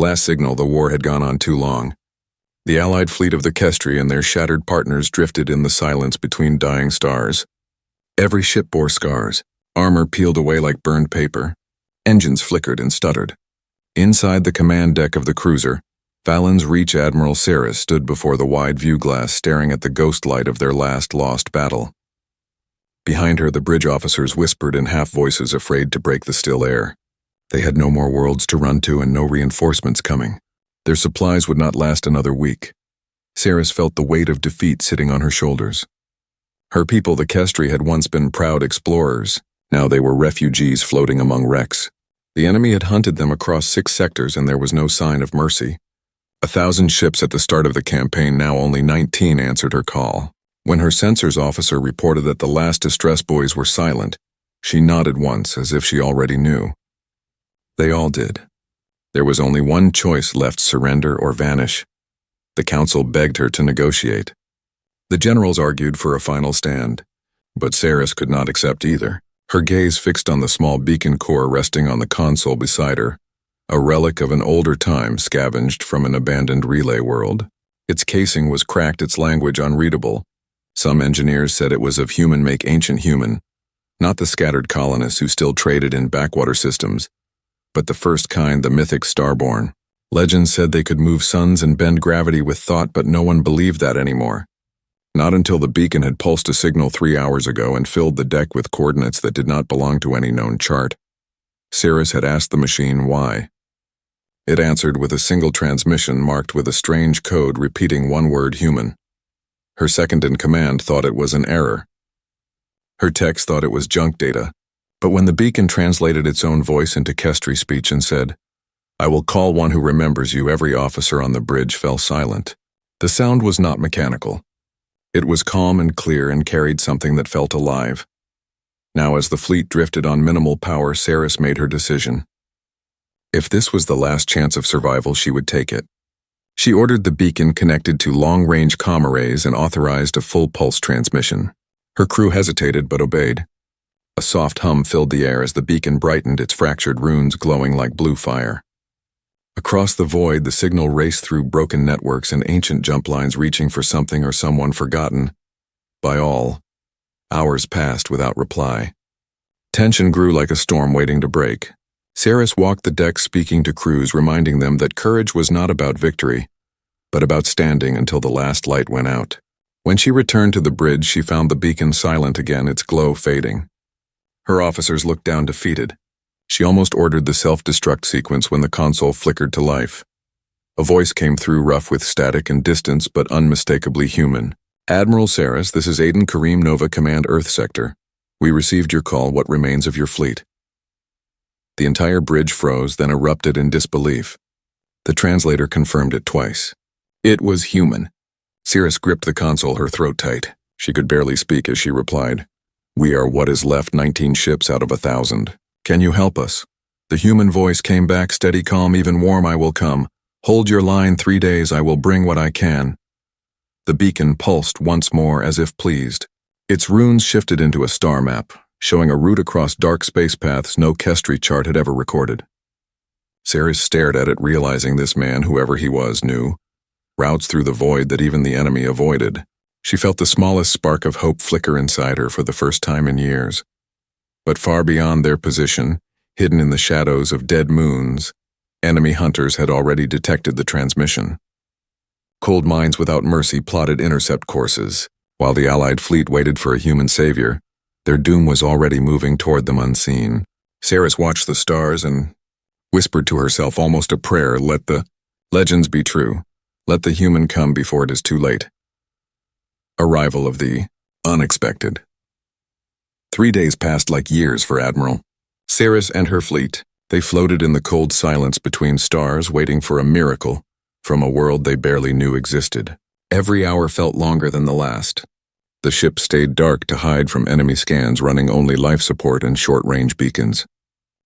last signal, the war had gone on too long. The Allied fleet of the Kestri and their shattered partners drifted in the silence between dying stars. Every ship bore scars, armor peeled away like burned paper. Engines flickered and stuttered. Inside the command deck of the cruiser, Fallon's Reach Admiral Sarah stood before the wide view glass staring at the ghost light of their last lost battle. Behind her, the bridge officers whispered in half-voices afraid to break the still air. They had no more worlds to run to and no reinforcements coming. Their supplies would not last another week. Sarah felt the weight of defeat sitting on her shoulders. Her people, the Kestri, had once been proud explorers. Now they were refugees floating among wrecks. The enemy had hunted them across 6 sectors and there was no sign of mercy. 1,000 ships at the start of the campaign, now only 19 answered her call. When her sensors officer reported that the last distress buoys were silent, she nodded once as if she already knew. They all did. There was only one choice left: surrender or vanish. The council begged her to negotiate. The generals argued for a final stand, but Saris could not accept either. Her gaze fixed on the small beacon core resting on the console beside her, a relic of an older time scavenged from an abandoned relay world. Its casing was cracked, its language unreadable. Some engineers said it was of human-make ancient human, not the scattered colonists who still traded in backwater systems, but the first kind, the mythic Starborn. Legends said they could move suns and bend gravity with thought, but no one believed that anymore. Not until the beacon had pulsed a signal 3 hours ago and filled the deck with coordinates that did not belong to any known chart. Saris had asked the machine why. It answered with a single transmission marked with a strange code repeating one word: human. Her second-in-command thought it was an error. Her techs thought it was junk data. But when the beacon translated its own voice into Kestri speech and said, "I will call one who remembers you," every officer on the bridge fell silent. The sound was not mechanical. It was calm and clear and carried something that felt alive. Now, as the fleet drifted on minimal power, Saris made her decision. If this was the last chance of survival, she would take it. She ordered the beacon connected to long-range comm arrays and authorized a full-pulse transmission. Her crew hesitated but obeyed. A soft hum filled the air as the beacon brightened, its fractured runes glowing like blue fire. Across the void, the signal raced through broken networks and ancient jump lines, reaching for something or someone forgotten by all. Hours passed without reply. Tension grew like a storm waiting to break. Saris walked the deck, speaking to crews, reminding them that courage was not about victory, but about standing until the last light went out. When she returned to the bridge, she found the beacon silent again, its glow fading. Her officers looked down defeated. She almost ordered the self-destruct sequence when the console flickered to life. A voice came through, rough with static and distance, but unmistakably human. "Admiral Saris, this is Aiden Kareem, Nova Command Earth Sector. We received your call. What remains of your fleet?" The entire bridge froze, then erupted in disbelief. The translator confirmed it twice. It was human. Saris gripped the console, her throat tight. She could barely speak as she replied, "We are what is left, 19 ships out of 1,000. Can you help us?" The human voice came back, steady, calm, even warm. "I will come. Hold your line. 3 days. I will bring what I can." The beacon pulsed once more as if pleased. Its runes shifted into a star map, showing a route across dark space paths no Kestri chart had ever recorded. Saris stared at it, realizing this man, whoever he was, knew routes through the void that even the enemy avoided. She felt the smallest spark of hope flicker inside her for the first time in years. But far beyond their position, hidden in the shadows of dead moons, enemy hunters had already detected the transmission. Cold minds without mercy plotted intercept courses. While the Allied fleet waited for a human savior, their doom was already moving toward them unseen. Saris watched the stars and whispered to herself, almost a prayer, "Let the legends be true. Let the human come before it is too late." Arrival of the unexpected. 3 days passed like years for Admiral Saris and her fleet. They floated in the cold silence between stars, waiting for a miracle from a world they barely knew existed. Every hour felt longer than the last. The ship stayed dark to hide from enemy scans, running only life support and short-range beacons.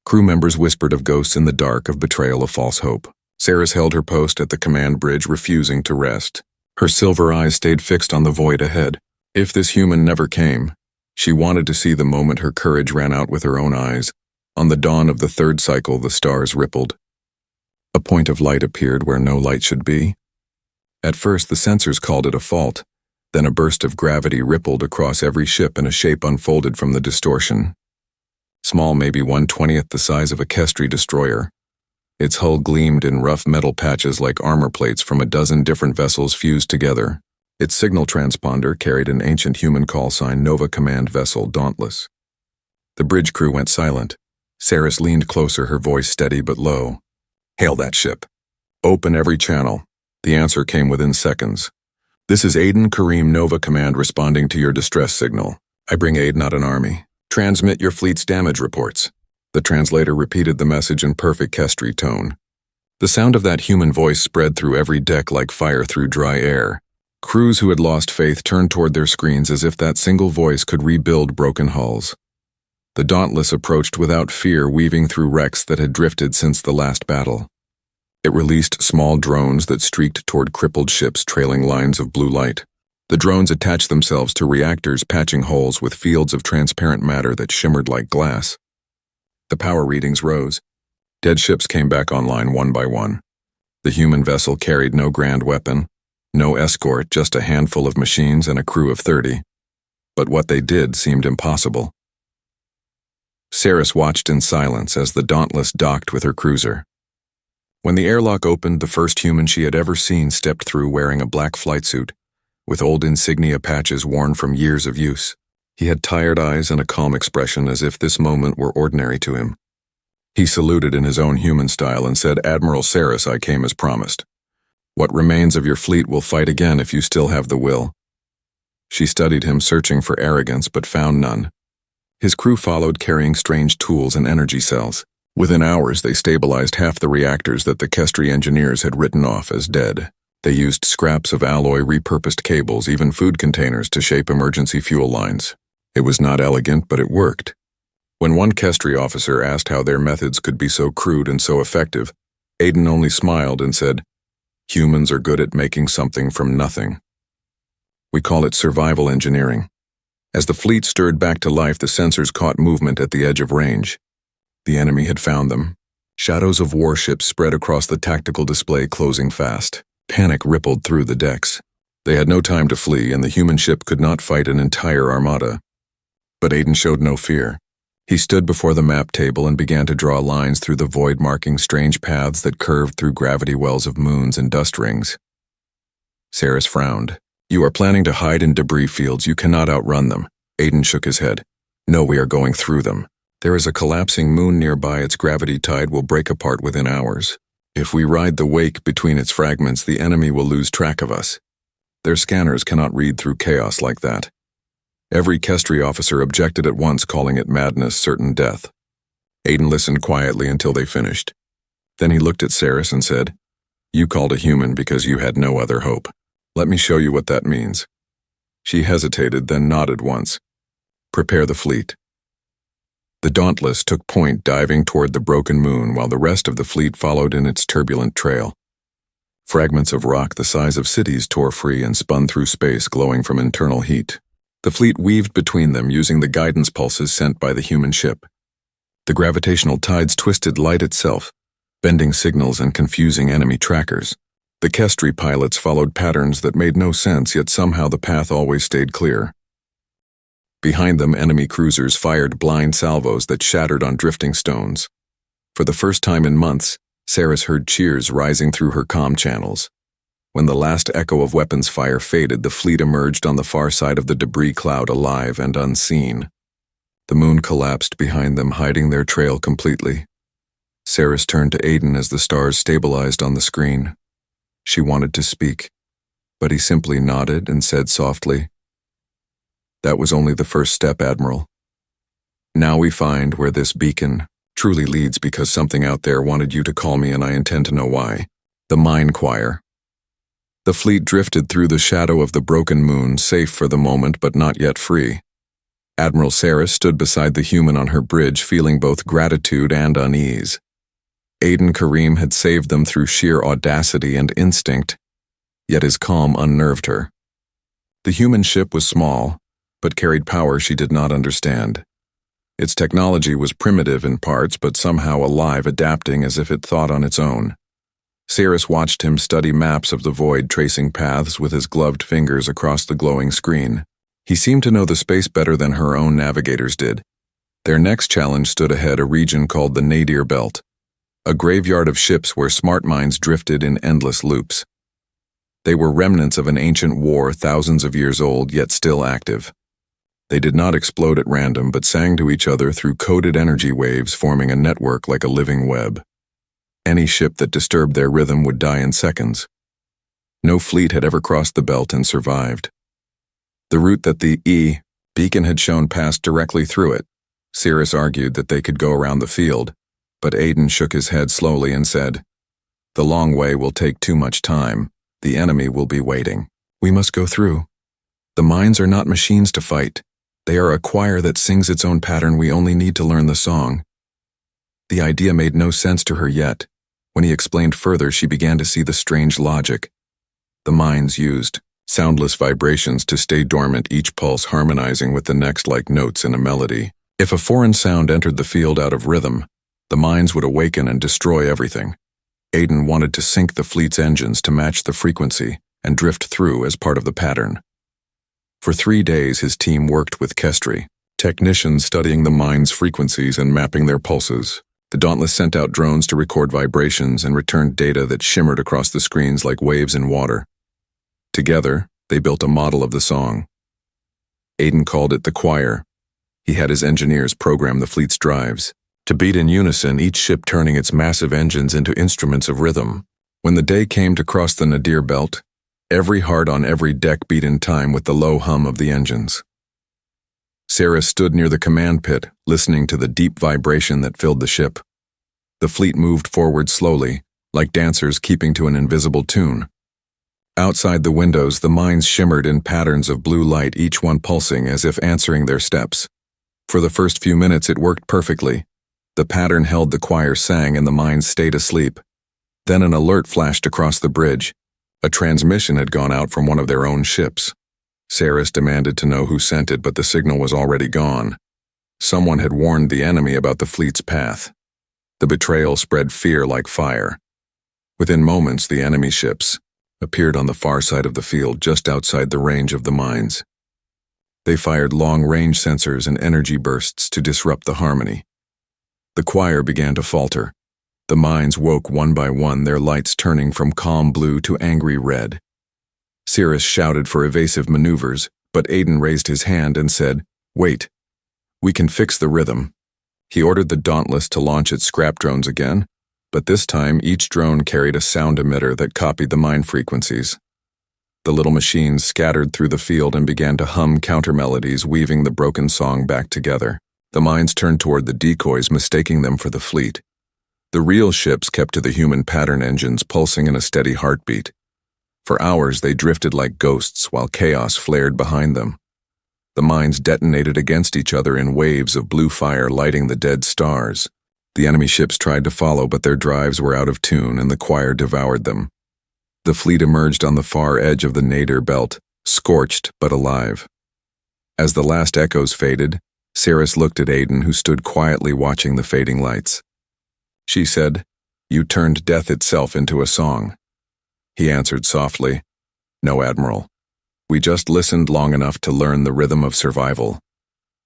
Crew members whispered of ghosts in the dark, of betrayal, of false hope. Saris held her post at the command bridge, refusing to rest. Her silver eyes stayed fixed on the void ahead. If this human never came, she wanted to see the moment her courage ran out with her own eyes. On the dawn of the 3rd cycle, the stars rippled. A point of light appeared where no light should be. At first, the sensors called it a fault. Then a burst of gravity rippled across every ship and a shape unfolded from the distortion. Small, maybe 1/20th the size of a Kestri destroyer. Its hull gleamed in rough metal patches like armor plates from a dozen different vessels fused together. Its signal transponder carried an ancient human call sign, Nova Command Vessel Dauntless. The bridge crew went silent. Saris leaned closer, her voice steady but low. "Hail that ship. Open every channel." The answer came within seconds. "This is Aiden Kareem, Nova Command responding to your distress signal. I bring aid, not an army. Transmit your fleet's damage reports." The translator repeated the message in perfect Kestri tone. The sound of that human voice spread through every deck like fire through dry air. Crews who had lost faith turned toward their screens as if that single voice could rebuild broken hulls. The Dauntless approached without fear, weaving through wrecks that had drifted since the last battle. It released small drones that streaked toward crippled ships, trailing lines of blue light. The drones attached themselves to reactors, patching holes with fields of transparent matter that shimmered like glass. The power readings rose. Dead ships came back online one by one. The human vessel carried no grand weapon, no escort, just a handful of machines and a crew of 30. But what they did seemed impossible. Saris watched in silence as the Dauntless docked with her cruiser. When the airlock opened, the first human she had ever seen stepped through wearing a black flight suit, with old insignia patches worn from years of use. He had tired eyes and a calm expression, as if this moment were ordinary to him. He saluted in his own human style and said, "Admiral Saris, I came as promised. What remains of your fleet will fight again if you still have the will." She studied him, searching for arrogance, but found none. His crew followed, carrying strange tools and energy cells. Within hours, they stabilized half the reactors that the Kestri engineers had written off as dead. They used scraps of alloy, repurposed cables, even food containers to shape emergency fuel lines. It was not elegant, but it worked. When one Kestri officer asked how their methods could be so crude and so effective, Aiden only smiled and said, "Humans are good at making something from nothing. We call it survival engineering." As the fleet stirred back to life, the sensors caught movement at the edge of range. The enemy had found them. Shadows of warships spread across the tactical display, closing fast. Panic rippled through the decks. They had no time to flee, and the human ship could not fight an entire armada. But Aiden showed no fear. He stood before the map table and began to draw lines through the void, marking strange paths that curved through gravity wells of moons and dust rings. Saris frowned. "You are planning to hide in debris fields. You cannot outrun them." Aiden shook his head. "No, we are going through them. There is a collapsing moon nearby. Its gravity tide will break apart within hours. If we ride the wake between its fragments, the enemy will lose track of us. Their scanners cannot read through chaos like that." Every Kestri officer objected at once, calling it madness, certain death. Aiden listened quietly until they finished. Then he looked at Saris and said, "You called a human because you had no other hope. Let me show you what that means." She hesitated, then nodded once. "Prepare the fleet." The Dauntless took point, diving toward the broken moon, while the rest of the fleet followed in its turbulent trail. Fragments of rock the size of cities tore free and spun through space, glowing from internal heat. The fleet weaved between them, using the guidance pulses sent by the human ship. The gravitational tides twisted light itself, bending signals and confusing enemy trackers. The Kestri pilots followed patterns that made no sense, yet somehow the path always stayed clear. Behind them, enemy cruisers fired blind salvos that shattered on drifting stones. For the first time in months, Saris heard cheers rising through her comm channels. When the last echo of weapons fire faded, the fleet emerged on the far side of the debris cloud, alive and unseen. The moon collapsed behind them, hiding their trail completely. Saris turned to Aiden as the stars stabilized on the screen. She wanted to speak, but he simply nodded and said softly, "That was only the first step, Admiral. Now we find where this beacon truly leads, because something out there wanted you to call me, and I intend to know why." The Mine Choir. The fleet drifted through the shadow of the broken moon, safe for the moment but not yet free. Admiral Saris stood beside the human on her bridge, feeling both gratitude and unease. Aiden Kareem had saved them through sheer audacity and instinct, yet his calm unnerved her. The human ship was small, but carried power she did not understand. Its technology was primitive in parts, but somehow alive, adapting as if it thought on its own. Cirrus watched him study maps of the void, tracing paths with his gloved fingers across the glowing screen. He seemed to know the space better than her own navigators did. Their next challenge stood ahead, a region called the Nadir Belt, a graveyard of ships where smart minds drifted in endless loops. They were remnants of an ancient war thousands of years old, yet still active. They did not explode at random, but sang to each other through coded energy waves, forming a network like a living web. Any ship that disturbed their rhythm would die in seconds. No fleet had ever crossed the belt and survived. The route that the beacon had shown passed directly through it. Cirrus argued that they could go around the field, but Aiden shook his head slowly and said, "The long way will take too much time. The enemy will be waiting. We must go through. The mines are not machines to fight. They are a choir that sings its own pattern. We only need to learn the song." The idea made no sense to her yet. When he explained further, she began to see the strange logic. The mines used soundless vibrations to stay dormant, each pulse harmonizing with the next like notes in a melody. If a foreign sound entered the field out of rhythm, the mines would awaken and destroy everything. Aiden wanted to sync the fleet's engines to match the frequency and drift through as part of the pattern. For 3 days, his team worked with Kestri, technicians studying the mines' frequencies and mapping their pulses. The Dauntless sent out drones to record vibrations and returned data that shimmered across the screens like waves in water. Together, they built a model of the song. Aiden called it the choir. He had his engineers program the fleet's drives to beat in unison, each ship turning its massive engines into instruments of rhythm. When the day came to cross the Nadir Belt, every heart on every deck beat in time with the low hum of the engines. Cirrus stood near the command pit, listening to the deep vibration that filled the ship. The fleet moved forward slowly, like dancers keeping to an invisible tune. Outside the windows, the mines shimmered in patterns of blue light, each one pulsing as if answering their steps. For the first few minutes, it worked perfectly. The pattern held, the choir sang, and the mines stayed asleep. Then an alert flashed across the bridge. A transmission had gone out from one of their own ships. Cirrus demanded to know who sent it, but the signal was already gone. Someone had warned the enemy about the fleet's path. The betrayal spread fear like fire. Within moments, the enemy ships appeared on the far side of the field, just outside the range of the mines. They fired long-range sensors and energy bursts to disrupt the harmony. The choir began to falter. The mines woke one by one, their lights turning from calm blue to angry red. Cirrus shouted for evasive maneuvers, but Aiden raised his hand and said, "Wait. We can fix the rhythm." He ordered the Dauntless to launch its scrap drones again, but this time each drone carried a sound emitter that copied the mine frequencies. The little machines scattered through the field and began to hum counter-melodies, weaving the broken song back together. The mines turned toward the decoys, mistaking them for the fleet. The real ships kept to the human pattern engines, pulsing in a steady heartbeat. For hours they drifted like ghosts while chaos flared behind them. The mines detonated against each other in waves of blue fire, lighting the dead stars. The enemy ships tried to follow, but their drives were out of tune and the choir devoured them. The fleet emerged on the far edge of the Nadir Belt, scorched but alive. As the last echoes faded, Cirrus looked at Aiden, who stood quietly watching the fading lights. She said, "You turned death itself into a song." He answered softly, "No, Admiral. We just listened long enough to learn the rhythm of survival."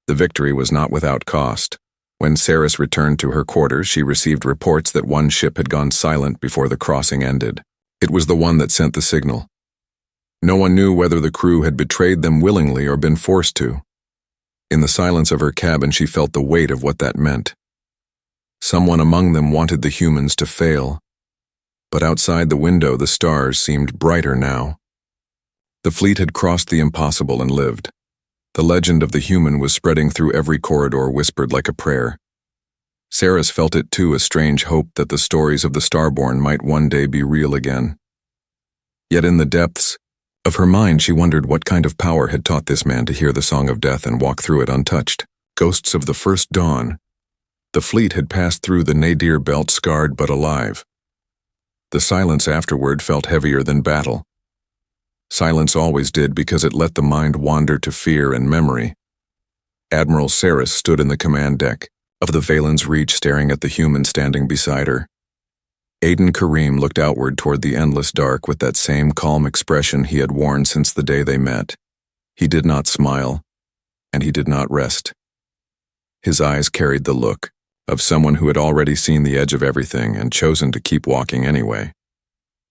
The victory was not without cost. When Cirrus returned to her quarters, she received reports that one ship had gone silent before the crossing ended. It was the one that sent the signal. No one knew whether the crew had betrayed them willingly or been forced to. In the silence of her cabin, she felt the weight of what that meant. Someone among them wanted the humans to fail. But outside the window, the stars seemed brighter now. The fleet had crossed the impossible and lived. The legend of the human was spreading through every corridor, whispered like a prayer. Cirrus felt it too, a strange hope that the stories of the Starborn might one day be real again. Yet in the depths of her mind, she wondered what kind of power had taught this man to hear the song of death and walk through it untouched. Ghosts of the first dawn. The fleet had passed through the Nadir Belt scarred but alive. The silence afterward felt heavier than battle. Silence always did, because it let the mind wander to fear and memory. Admiral Cirrus stood in the command deck of the Valen's Reach, staring at the human standing beside her. Aiden Kareem looked outward toward the endless dark with that same calm expression he had worn since the day they met. He did not smile, and he did not rest. His eyes carried the look of someone who had already seen the edge of everything and chosen to keep walking anyway.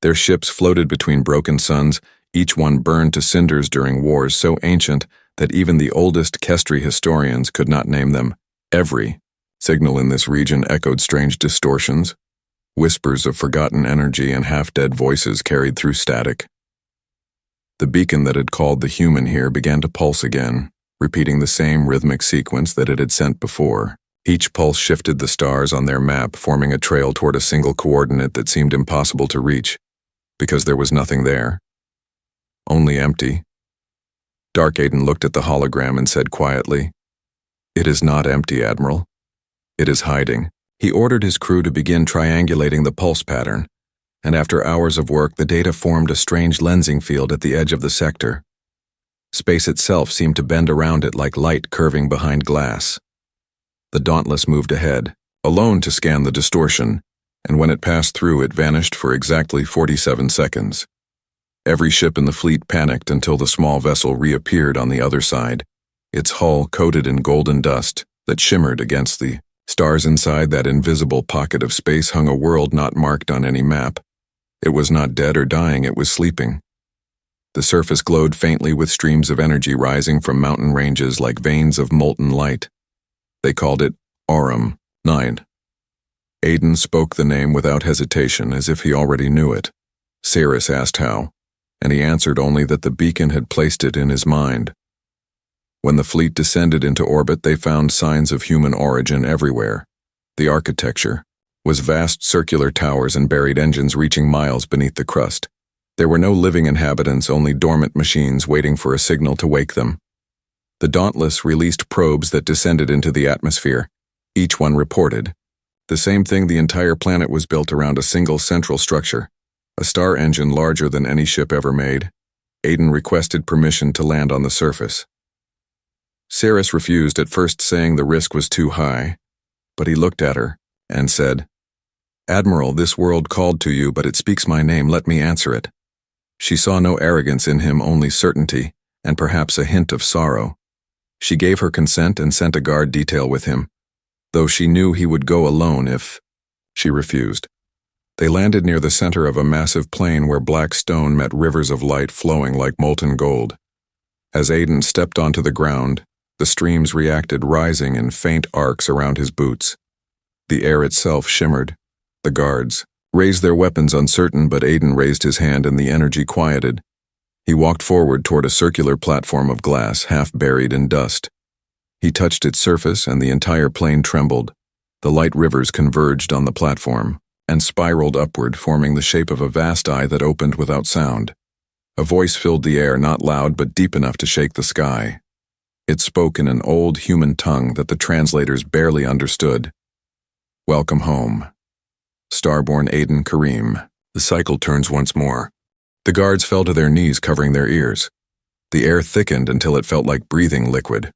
Their ships floated between broken suns, each one burned to cinders during wars so ancient that even the oldest Kestri historians could not name them. Every signal in this region echoed strange distortions. Whispers of forgotten energy and half-dead voices carried through static. The beacon that had called the human here began to pulse again, repeating the same rhythmic sequence that it had sent before. Each pulse shifted the stars on their map, forming a trail toward a single coordinate that seemed impossible to reach, because there was nothing there. Only empty. Dark Aiden looked at the hologram and said quietly, "It is not empty, Admiral. It is hiding." He ordered his crew to begin triangulating the pulse pattern, and after hours of work, the data formed a strange lensing field at the edge of the sector. Space itself seemed to bend around it like light curving behind glass. The Dauntless moved ahead, alone to scan the distortion, and when it passed through, it vanished for exactly 47 seconds. Every ship in the fleet panicked until the small vessel reappeared on the other side, its hull coated in golden dust that shimmered against the stars. Inside that invisible pocket of space hung a world not marked on any map. It was not dead or dying, it was sleeping. The surface glowed faintly with streams of energy rising from mountain ranges like veins of molten light. They called it Aurum 9. Aiden spoke the name without hesitation, as if he already knew it. Cirrus asked how, and he answered only that the beacon had placed it in his mind. When the fleet descended into orbit, they found signs of human origin everywhere. The architecture was vast circular towers and buried engines reaching miles beneath the crust. There were no living inhabitants, only dormant machines waiting for a signal to wake them. The Dauntless released probes that descended into the atmosphere. Each one reported the same thing: the entire planet was built around a single central structure, a star engine larger than any ship ever made. Aiden requested permission to land on the surface. Cirrus refused, at first saying the risk was too high, but he looked at her and said, "Admiral, this world called to you, but it speaks my name, let me answer it." She saw no arrogance in him, only certainty, and perhaps a hint of sorrow. She gave her consent and sent a guard detail with him, though she knew he would go alone if she refused. They landed near the center of a massive plain where black stone met rivers of light flowing like molten gold. As Aiden stepped onto the ground, the streams reacted, rising in faint arcs around his boots. The air itself shimmered. The guards raised their weapons uncertain, but Aiden raised his hand and the energy quieted. He walked forward toward a circular platform of glass, half buried in dust. He touched its surface and the entire plain trembled. The light rivers converged on the platform and spiraled upward, forming the shape of a vast eye that opened without sound. A voice filled the air, not loud but deep enough to shake the sky. It spoke in an old human tongue that the translators barely understood. "Welcome home. Starborn Aiden Kareem." The cycle turns once more. The guards fell to their knees, covering their ears. The air thickened until it felt like breathing liquid.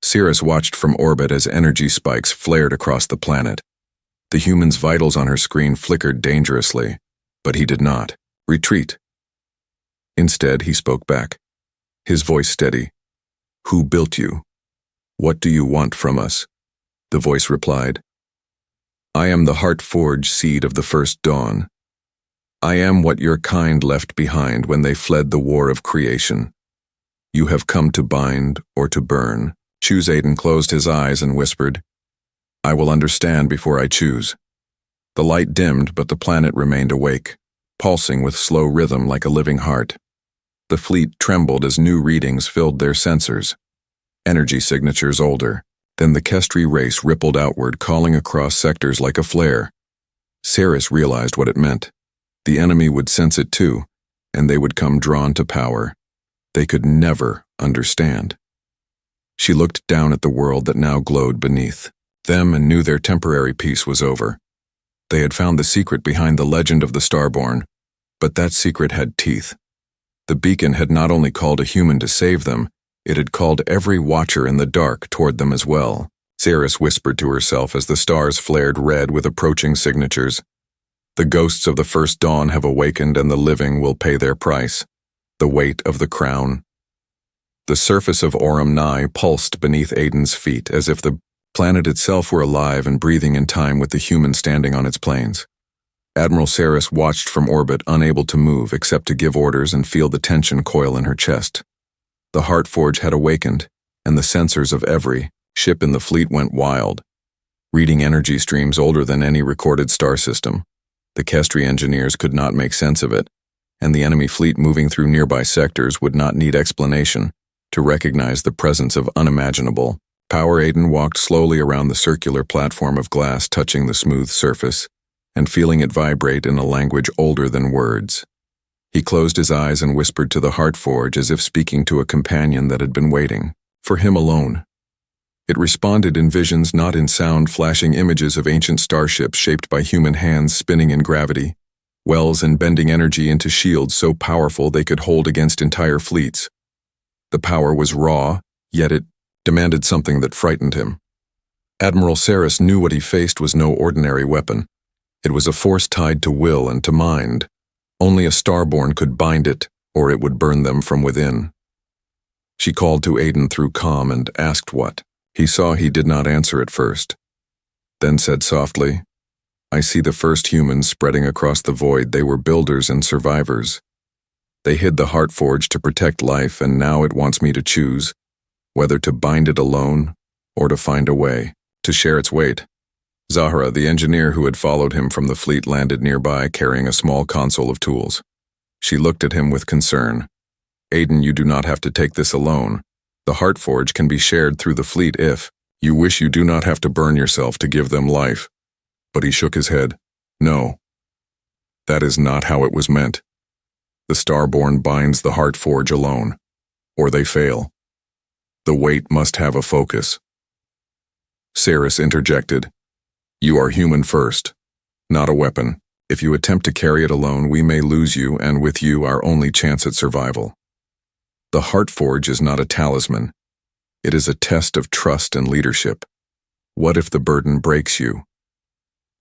Cirrus watched from orbit as energy spikes flared across the planet. The human's vitals on her screen flickered dangerously, but he did not retreat. Instead, he spoke back, his voice steady. "Who built you? What do you want from us?" The voice replied, "I am the heart-forged seed of the first dawn. I am what your kind left behind when they fled the war of creation. You have come to bind or to burn. Choose." Aiden closed his eyes and whispered, "I will understand before I choose." The light dimmed, but the planet remained awake, pulsing with slow rhythm like a living heart. The fleet trembled as new readings filled their sensors. Energy signatures older. Then the Kestri race rippled outward, calling across sectors like a flare. Cirrus realized what it meant. The enemy would sense it too, and they would come drawn to power. They could never understand. She looked down at the world that now glowed beneath them and knew their temporary peace was over. They had found the secret behind the legend of the Starborn, but that secret had teeth. The beacon had not only called a human to save them, it had called every watcher in the dark toward them as well. Cirrus whispered to herself as the stars flared red with approaching signatures. The ghosts of the first dawn have awakened, and the living will pay their price. The weight of the crown. The surface of Aurum Nigh pulsed beneath Aiden's feet, as if the planet itself were alive and breathing in time with the human standing on its plains. Admiral Saris watched from orbit, unable to move except to give orders and feel the tension coil in her chest. The heart forge had awakened, and the sensors of every ship in the fleet went wild, reading energy streams older than any recorded star system. The Kestri engineers could not make sense of it, and the enemy fleet moving through nearby sectors would not need explanation to recognize the presence of unimaginable power. Aiden walked slowly around the circular platform of glass, touching the smooth surface and feeling it vibrate in a language older than words. He closed his eyes and whispered to the heart forge, as if speaking to a companion that had been waiting for him alone. It responded in visions, not in sound, flashing images of ancient starships shaped by human hands spinning in gravity, wells and bending energy into shields so powerful they could hold against entire fleets. The power was raw, yet it demanded something that frightened him. Admiral Saris knew what he faced was no ordinary weapon. It was a force tied to will and to mind. Only a Starborn could bind it, or it would burn them from within. She called to Aiden through comm and asked what. He saw he did not answer at first, then said softly, "I see the first humans spreading across the void. They were builders and survivors. They hid the heart forge to protect life, and now it wants me to choose whether to bind it alone or to find a way to share its weight." Zahra, the engineer who had followed him from the fleet, landed nearby carrying a small console of tools. She looked at him with concern. "Aiden, you do not have to take this alone. The heart forge can be shared through the fleet if you wish. You do not have to burn yourself to give them life." But he shook his head. "No. That is not how it was meant. The Starborn binds the heart forge alone, or they fail. The weight must have a focus." Saris interjected, "You are human first, not a weapon. If you attempt to carry it alone, we may lose you, and with you our only chance at survival. The heart forge is not a talisman. It is a test of trust and leadership. What if the burden breaks you?"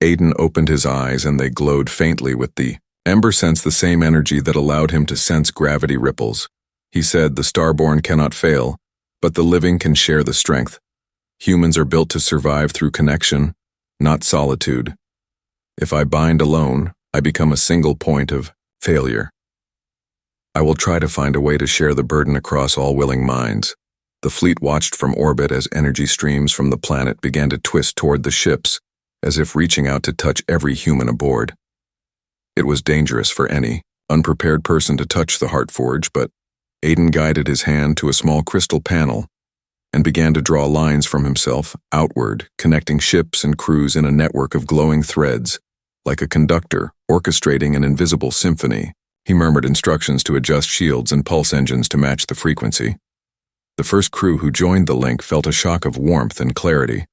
Aiden opened his eyes, and they glowed faintly with the ember sense, the same energy that allowed him to sense gravity ripples. He said, "The Starborn cannot fail, but the living can share the strength. Humans are built to survive through connection, not solitude. If I bind alone, I become a single point of failure. I will try to find a way to share the burden across all willing minds." The fleet watched from orbit as energy streams from the planet began to twist toward the ships, as if reaching out to touch every human aboard. It was dangerous for any unprepared person to touch the heart forge, but Aiden guided his hand to a small crystal panel and began to draw lines from himself outward, connecting ships and crews in a network of glowing threads, like a conductor orchestrating an invisible symphony. He murmured instructions to adjust shields and pulse engines to match the frequency. The first crew who joined the link felt a shock of warmth and clarity.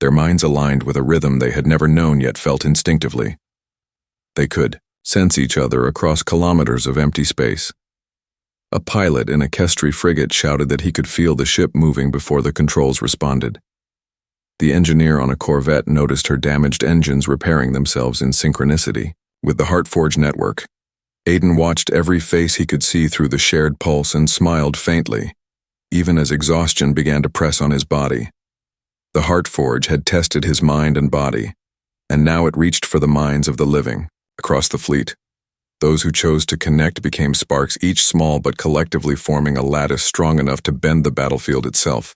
Their minds aligned with a rhythm they had never known yet felt instinctively. They could sense each other across kilometers of empty space. A pilot in a Kestri frigate shouted that he could feel the ship moving before the controls responded. The engineer on a corvette noticed her damaged engines repairing themselves in synchronicity with the heart forge network. Aiden watched every face he could see through the shared pulse and smiled faintly, even as exhaustion began to press on his body. The heart forge had tested his mind and body, and now it reached for the minds of the living across the fleet. Those who chose to connect became sparks, each small but collectively forming a lattice strong enough to bend the battlefield itself.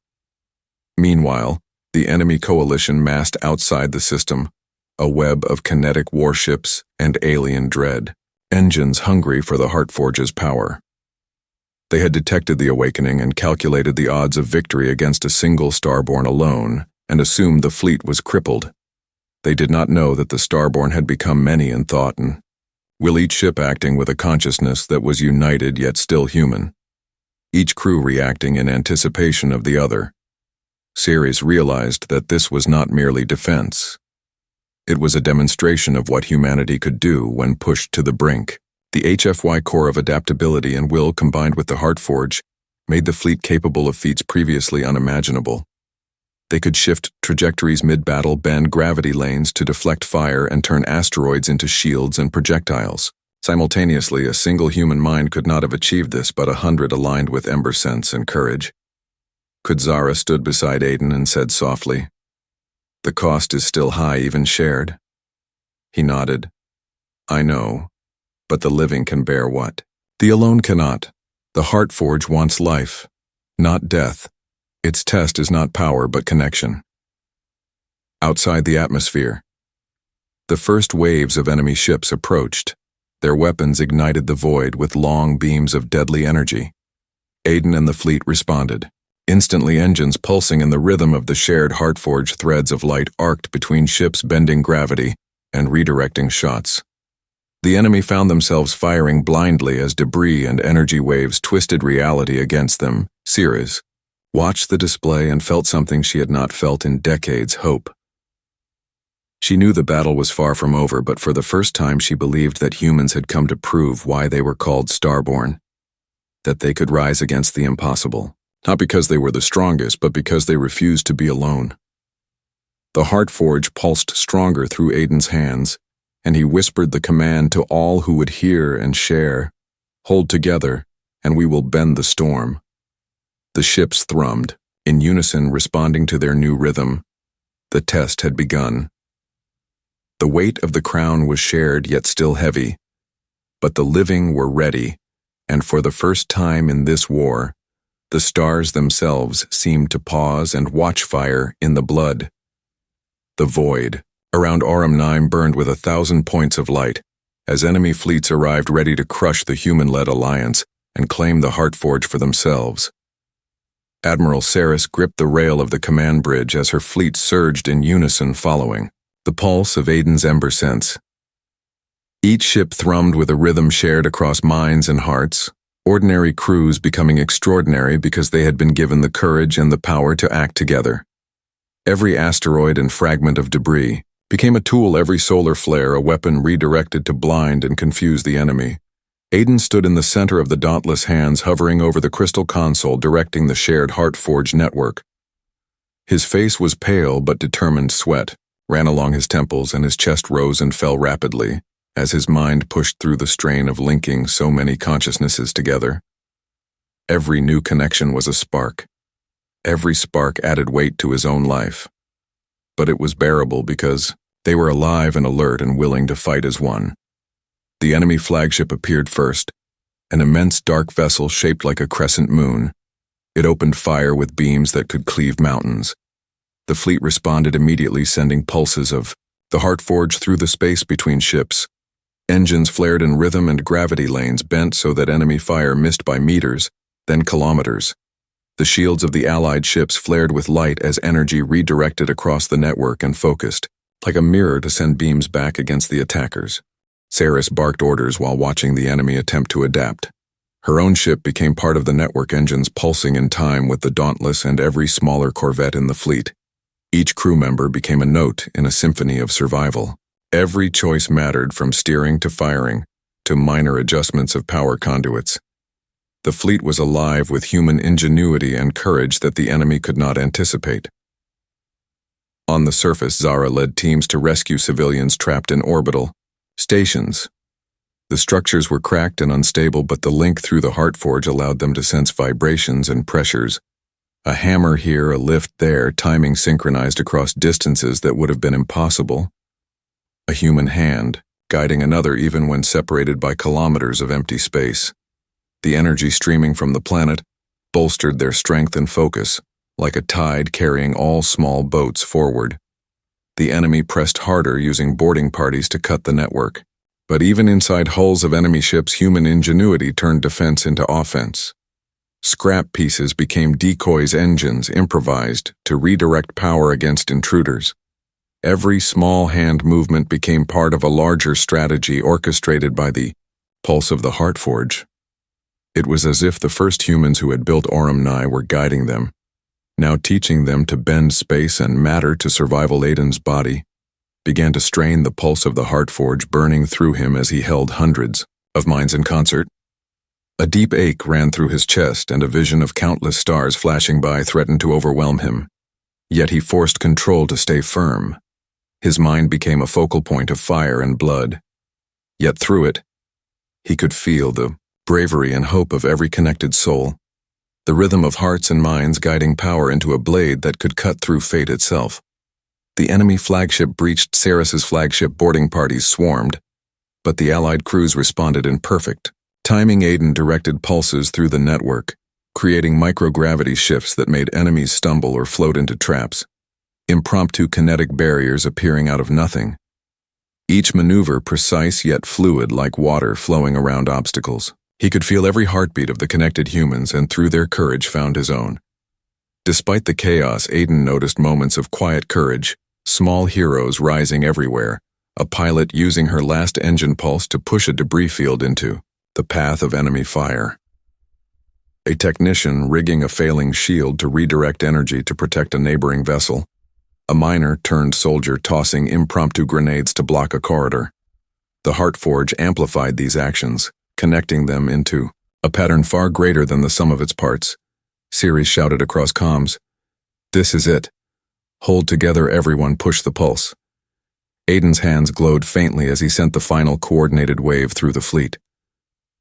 Meanwhile, the enemy coalition massed outside the system, a web of kinetic warships and alien dread, engines hungry for the heart forge's power. They had detected the awakening and calculated the odds of victory against a single Starborn alone, and assumed the fleet was crippled. They did not know that the Starborn had become many in thought and will, each ship acting with a consciousness that was united yet still human, each crew reacting in anticipation of the other. Ceres realized that this was not merely defense. It was a demonstration of what humanity could do when pushed to the brink. The HFY core of adaptability and will combined with the heart forge made the fleet capable of feats previously unimaginable. They could shift trajectories mid-battle, bend gravity lanes to deflect fire, and turn asteroids into shields and projectiles. Simultaneously, a single human mind could not have achieved this, but 100 aligned with ember sense and courage. Zara stood beside Aiden and said softly, "The cost is still high, even shared." He nodded. "I know, but the living can bear what? The alone cannot. The Heartforge wants life, not death. Its test is not power, but connection." Outside the atmosphere, the first waves of enemy ships approached. Their weapons ignited the void with long beams of deadly energy. Aiden and the fleet responded. Instantly, engines pulsing in the rhythm of the shared Heartforge, threads of light arced between ships, bending gravity and redirecting shots. The enemy found themselves firing blindly as debris and energy waves twisted reality against them. Ceres watched the display and felt something she had not felt in decades: hope. She knew the battle was far from over, but for the first time she believed that humans had come to prove why they were called Starborn, that they could rise against the impossible, not because they were the strongest, but because they refused to be alone. The Heartforge pulsed stronger through Aiden's hands, and he whispered the command to all who would hear and share: "Hold together, and we will bend the storm." The ships thrummed, in unison, responding to their new rhythm. The test had begun. The weight of the crown was shared, yet still heavy. But the living were ready, and for the first time in this war, the stars themselves seemed to pause and watch fire in the blood. The void around Aurum 9 burned with 1,000 points of light, as enemy fleets arrived ready to crush the human-led alliance and claim the Heartforge for themselves. Admiral Ceres gripped the rail of the command bridge as her fleet surged in unison, following the pulse of Aiden's ember sense. Each ship thrummed with a rhythm shared across minds and hearts, ordinary crews becoming extraordinary because they had been given the courage and the power to act together. Every asteroid and fragment of debris became a tool, every solar flare a weapon redirected to blind and confuse the enemy. Aiden stood in the center of the dauntless hands hovering over the crystal console, directing the shared Heartforge network. His face was pale, but determined. Sweat ran along his temples, and his chest rose and fell rapidly as his mind pushed through the strain of linking so many consciousnesses together. Every new connection was a spark. Every spark added weight to his own life. But it was bearable because they were alive and alert and willing to fight as one. The enemy flagship appeared first, an immense dark vessel shaped like a crescent moon. It opened fire with beams that could cleave mountains. The fleet responded immediately, sending pulses of the Heartforge through the space between ships. Engines flared in rhythm and gravity lanes bent so that enemy fire missed by meters, then kilometers. The shields of the Allied ships flared with light as energy redirected across the network and focused, like a mirror to send beams back against the attackers. Ceres barked orders while watching the enemy attempt to adapt. Her own ship became part of the network, engines pulsing in time with the Dauntless and every smaller corvette in the fleet. Each crew member became a note in a symphony of survival. Every choice mattered, from steering to firing, to minor adjustments of power conduits. The fleet was alive with human ingenuity and courage that the enemy could not anticipate. On the surface, Zara led teams to rescue civilians trapped in orbital stations. The structures were cracked and unstable, but the link through the Heartforge allowed them to sense vibrations and pressures. A hammer here, a lift there, timing synchronized across distances that would have been impossible. A human hand, guiding another even when separated by kilometers of empty space. The energy streaming from the planet bolstered their strength and focus, like a tide carrying all small boats forward. The enemy pressed harder, using boarding parties to cut the network. But even inside hulls of enemy ships, human ingenuity turned defense into offense. Scrap pieces became decoys, engines improvised to redirect power against intruders. Every small hand movement became part of a larger strategy orchestrated by the pulse of the Heartforge. It was as if the first humans who had built Aurum 9 were guiding them, now teaching them to bend space and matter to survival. Aiden's body began to strain, the pulse of the Heartforge burning through him as he held hundreds of minds in concert. A deep ache ran through his chest, and a vision of countless stars flashing by threatened to overwhelm him. Yet he forced control to stay firm. His mind became a focal point of fire and blood. Yet through it, he could feel the bravery and hope of every connected soul, the rhythm of hearts and minds guiding power into a blade that could cut through fate itself. The enemy flagship breached Ceres's flagship, boarding parties swarmed, but the Allied crews responded in perfect timing. Aiden directed pulses through the network, creating microgravity shifts that made enemies stumble or float into traps, impromptu kinetic barriers appearing out of nothing. Each maneuver precise yet fluid, like water flowing around obstacles. He could feel every heartbeat of the connected humans, and through their courage found his own. Despite the chaos, Aiden noticed moments of quiet courage, small heroes rising everywhere, a pilot using her last engine pulse to push a debris field into the path of enemy fire, a technician rigging a failing shield to redirect energy to protect a neighboring vessel, a miner-turned-soldier tossing impromptu grenades to block a corridor. The Heartforge amplified these actions, connecting them into a pattern far greater than the sum of its parts. Ceres shouted across comms, "This is it. Hold together, everyone, push the pulse." Aiden's hands glowed faintly as he sent the final coordinated wave through the fleet.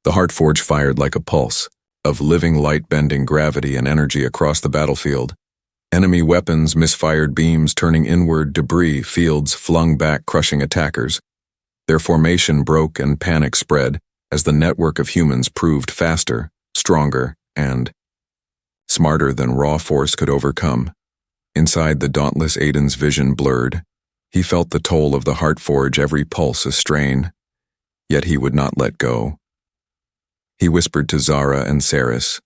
The Heartforge fired like a pulse of living light, bending gravity and energy across the battlefield. Enemy weapons, misfired beams turning inward, debris fields flung back, crushing attackers. Their formation broke and panic spread as the network of humans proved faster, stronger, and smarter than raw force could overcome. Inside the dauntless, Aiden's vision blurred. He felt the toll of the Heartforge, every pulse a strain. Yet he would not let go. He whispered to Zara and Ceres,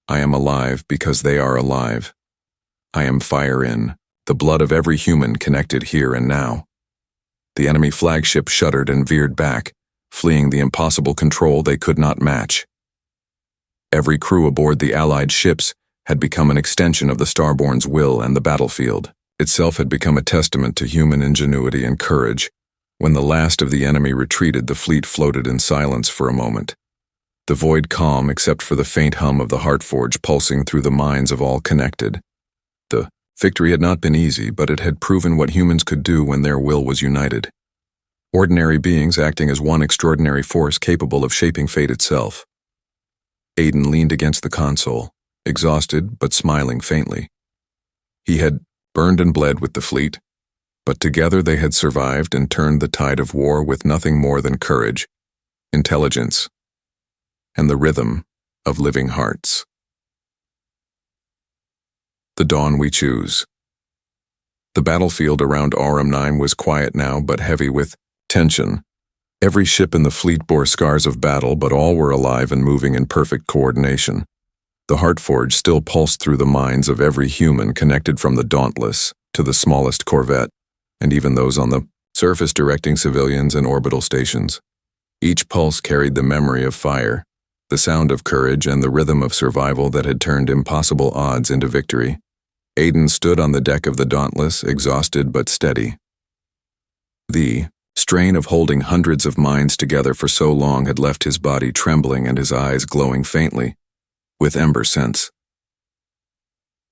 "I am alive because they are alive. I am fire in the blood of every human connected here and now." The enemy flagship shuddered and veered back, fleeing the impossible control they could not match. Every crew aboard the Allied ships had become an extension of the Starborn's will, and the battlefield itself had become a testament to human ingenuity and courage. When the last of the enemy retreated, the fleet floated in silence for a moment, the void calm except for the faint hum of the Heartforge pulsing through the minds of all connected. The victory had not been easy, but it had proven what humans could do when their will was united. Ordinary beings acting as one extraordinary force capable of shaping fate itself. Aiden leaned against the console, exhausted but smiling faintly. He had burned and bled with the fleet, but together they had survived and turned the tide of war with nothing more than courage, intelligence, and the rhythm of living hearts. The dawn we choose. The battlefield around Aurum 9 was quiet now, but heavy with tension. Every ship in the fleet bore scars of battle, but all were alive and moving in perfect coordination. The Heartforge still pulsed through the minds of every human connected, from the Dauntless to the smallest corvette, and even those on the surface directing civilians and orbital stations. Each pulse carried the memory of fire, the sound of courage, and the rhythm of survival that had turned impossible odds into victory. Aiden stood on the deck of the Dauntless, exhausted but steady. The strain of holding hundreds of minds together for so long had left his body trembling and his eyes glowing faintly with ember scents.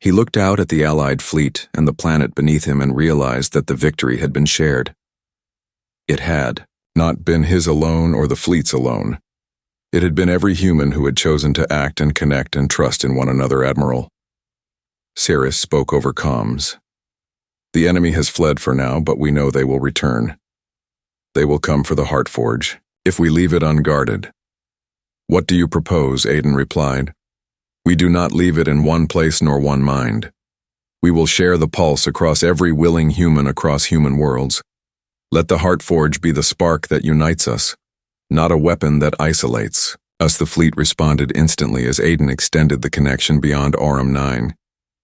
He looked out at the Allied fleet and the planet beneath him and realized that the victory had been shared. It had not been his alone or the fleet's alone. It had been every human who had chosen to act and connect and trust in one another. Admiral Ceres spoke over comms. "The enemy has fled for now, but we know they will return. They will come for the Heartforge, if we leave it unguarded." "What do you propose?" Aiden replied. "We do not leave it in one place nor one mind. We will share the pulse across every willing human across human worlds. Let the Heartforge be the spark that unites us, not a weapon that isolates us." The fleet responded instantly as Aiden extended the connection beyond Aurum 9.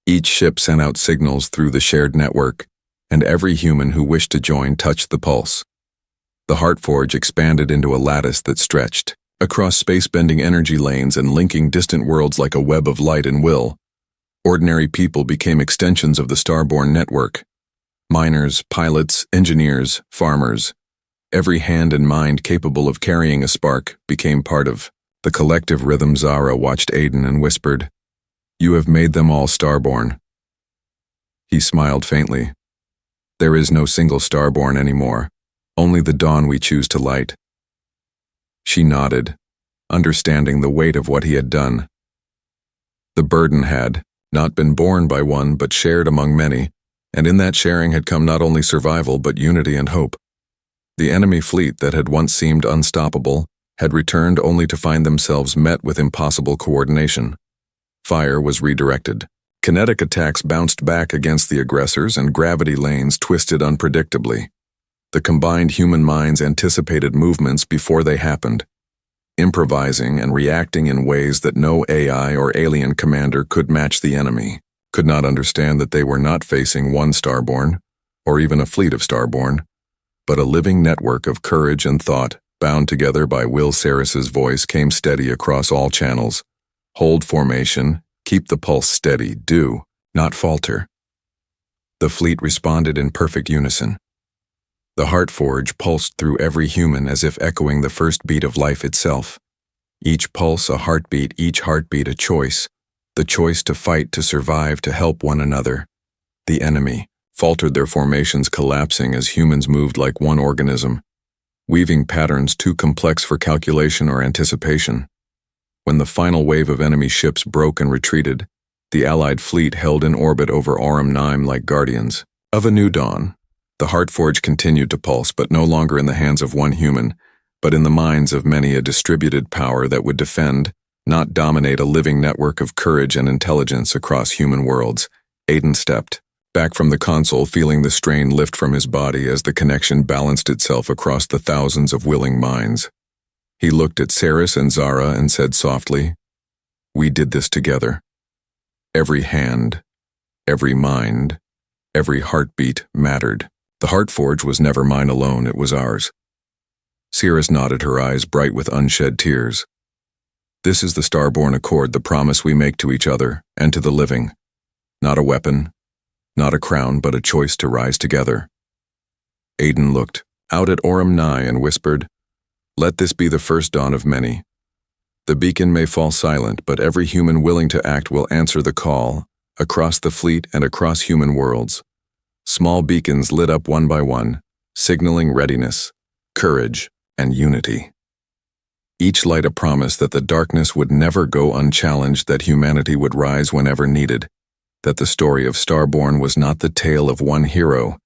Each ship sent out signals through the shared network, and every human who wished to join touched the pulse. The Heartforge expanded into a lattice that stretched across space-bending energy lanes and linking distant worlds like a web of light and will. Ordinary people became extensions of the Starborn network. Miners, pilots, engineers, farmers. Every hand and mind capable of carrying a spark became part of the collective rhythm. Zara watched Aiden and whispered, "You have made them all Starborn." He smiled faintly. There is no single Starborn anymore, only the dawn we choose to light. She nodded, understanding the weight of what he had done. The burden had not been borne by one but shared among many, and in that sharing had come not only survival but unity and hope. The enemy fleet that had once seemed unstoppable had returned only to find themselves met with impossible coordination. Fire was redirected. Kinetic attacks bounced back against the aggressors and gravity lanes twisted unpredictably. The combined human minds anticipated movements before they happened, improvising and reacting in ways that no AI or alien commander could match. The enemy could not understand that they were not facing one Starborn, or even a fleet of Starborn, but a living network of courage and thought, bound together by Will Saris's voice came steady across all channels. Hold formation, keep the pulse steady, do not falter. The fleet responded in perfect unison. The heart forge pulsed through every human as if echoing the first beat of life itself. Each pulse a heartbeat, each heartbeat a choice. The choice to fight, to survive, to help one another. The enemy faltered, their formations collapsing as humans moved like one organism, weaving patterns too complex for calculation or anticipation. When the final wave of enemy ships broke and retreated, the Allied fleet held in orbit over Aurum 9 like guardians of a new dawn. The heart forge continued to pulse, but no longer in the hands of one human, but in the minds of many, a distributed power that would defend, not dominate, a living network of courage and intelligence across human worlds. Aiden stepped back from the console, feeling the strain lift from his body as the connection balanced itself across the thousands of willing minds. He looked at Saris and Zara and said softly, "We did this together. Every hand, every mind, every heartbeat mattered. The heart forge was never mine alone, it was ours." Saris nodded, her eyes bright with unshed tears. "This is the Starborn Accord, the promise we make to each other and to the living. Not a weapon, not a crown, but a choice to rise together." Aiden looked out at Aurum 9 and whispered, "Let this be the first dawn of many. The beacon may fall silent, but every human willing to act will answer the call, across the fleet and across human worlds." Small beacons lit up one by one, signaling readiness, courage, and unity. Each light a promise that the darkness would never go unchallenged, that humanity would rise whenever needed, that the story of Starborn was not the tale of one hero,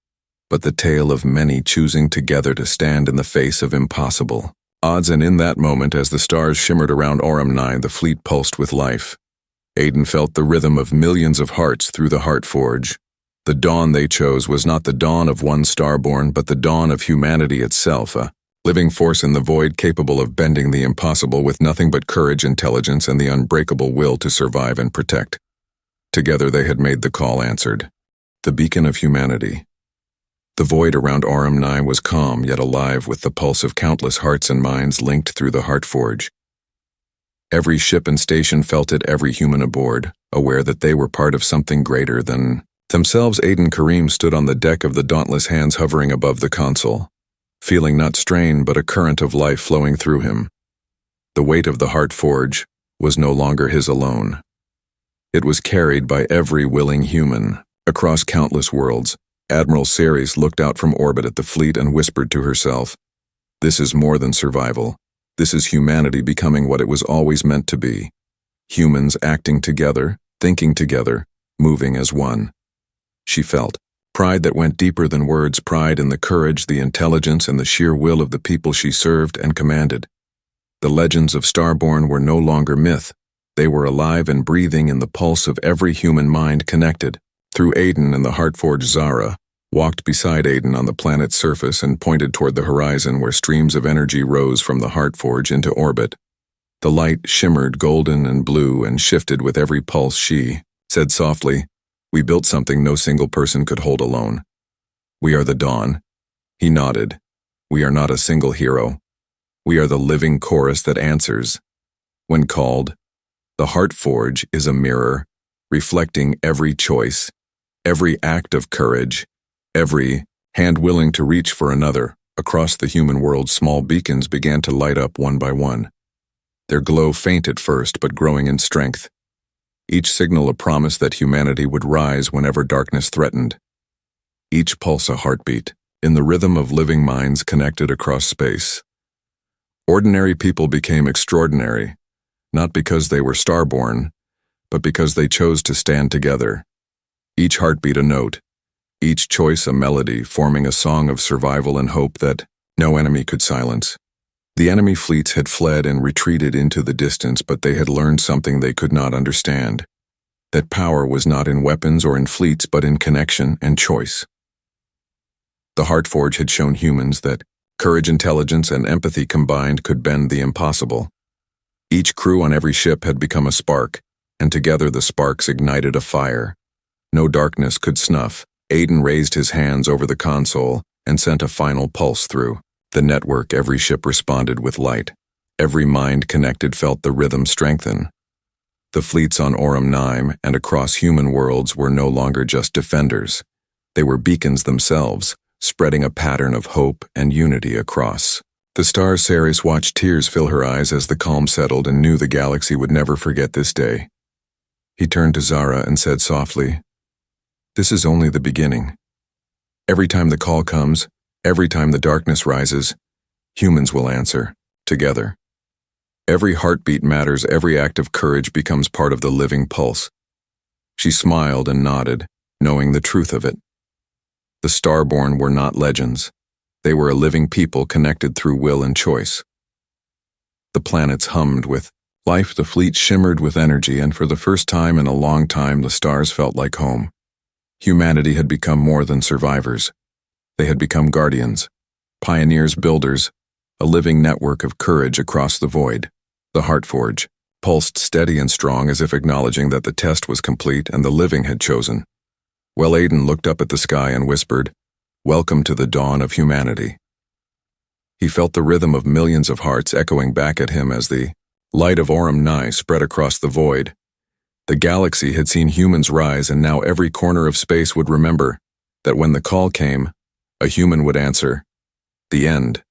but the tale of many choosing together to stand in the face of impossible odds. And in that moment, as the stars shimmered around Aurum 9, the fleet pulsed with life. Aiden felt the rhythm of millions of hearts through the heart forge. The dawn they chose was not the dawn of one Starborn, but the dawn of humanity itself, a living force in the void capable of bending the impossible with nothing but courage, intelligence, and the unbreakable will to survive and protect. Together they had made the call answered. The beacon of humanity. The void around Aurum 9 was calm yet alive with the pulse of countless hearts and minds linked through the heart forge. Every ship and station felt it, every human aboard, aware that they were part of something greater than themselves. Aiden Kareem stood on the deck of the Dauntless, hands hovering above the console, feeling not strain but a current of life flowing through him. The weight of the heart forge was no longer his alone. It was carried by every willing human, across countless worlds. Admiral Saris looked out from orbit at the fleet and whispered to herself, "This is more than survival. This is humanity becoming what it was always meant to be. Humans acting together, thinking together, moving as one." She felt pride that went deeper than words, pride in the courage, the intelligence, and the sheer will of the people she served and commanded. The legends of Starborn were no longer myth. They were alive and breathing in the pulse of every human mind connected. Through Aiden and the Heartforge, Zara walked beside Aiden on the planet's surface and pointed toward the horizon where streams of energy rose from the Heartforge into orbit. The light shimmered golden and blue and shifted with every pulse. She said softly, "We built something no single person could hold alone. We are the dawn." He nodded. "We are not a single hero. We are the living chorus that answers when called. The Heartforge is a mirror, reflecting every choice, every act of courage, every hand willing to reach for another." Across the human world, small beacons began to light up one by one. Their glow faint at first, but growing in strength. each signal a promise that humanity would rise whenever darkness threatened. Each pulse a heartbeat, in the rhythm of living minds connected across space. Ordinary people became extraordinary, not because they were starborn, but because they chose to stand together. Each heartbeat a note, each choice a melody, forming a song of survival and hope that no enemy could silence. The enemy fleets had fled and retreated into the distance, but they had learned something they could not understand. That power was not in weapons or in fleets, but in connection and choice. The Heartforge had shown humans that courage, intelligence, and empathy combined could bend the impossible. Each crew on every ship had become a spark, and together the sparks ignited a fire. No darkness could snuff. Aiden raised his hands over the console and sent a final pulse through. The network, every ship responded with light. Every mind connected felt the rhythm strengthen. The fleets on Aurum 9 and across human worlds were no longer just defenders. They were beacons themselves, spreading a pattern of hope and unity across. The star Ceres watched tears fill her eyes as the calm settled and knew the galaxy would never forget this day. He turned to Zara and said softly, "This is only the beginning. Every time the call comes, every time the darkness rises, humans will answer, together. Every heartbeat matters, every act of courage becomes part of the living pulse." She smiled and nodded, knowing the truth of it. The Starborn were not legends. They were a living people connected through will and choice. The planets hummed with life, the fleet shimmered with energy, and for the first time in a long time the stars felt like home. Humanity had become more than survivors. They had become guardians, pioneers, builders, a living network of courage across the void. The Heartforge pulsed steady and strong, as if acknowledging that the test was complete and the living had chosen. Well, Aiden looked up at the sky and whispered, "Welcome to the dawn of humanity." He felt the rhythm of millions of hearts echoing back at him as the light of Aurum 9 spread across the void. The galaxy had seen humans rise, and now every corner of space would remember that when the call came, a human would answer, "The end."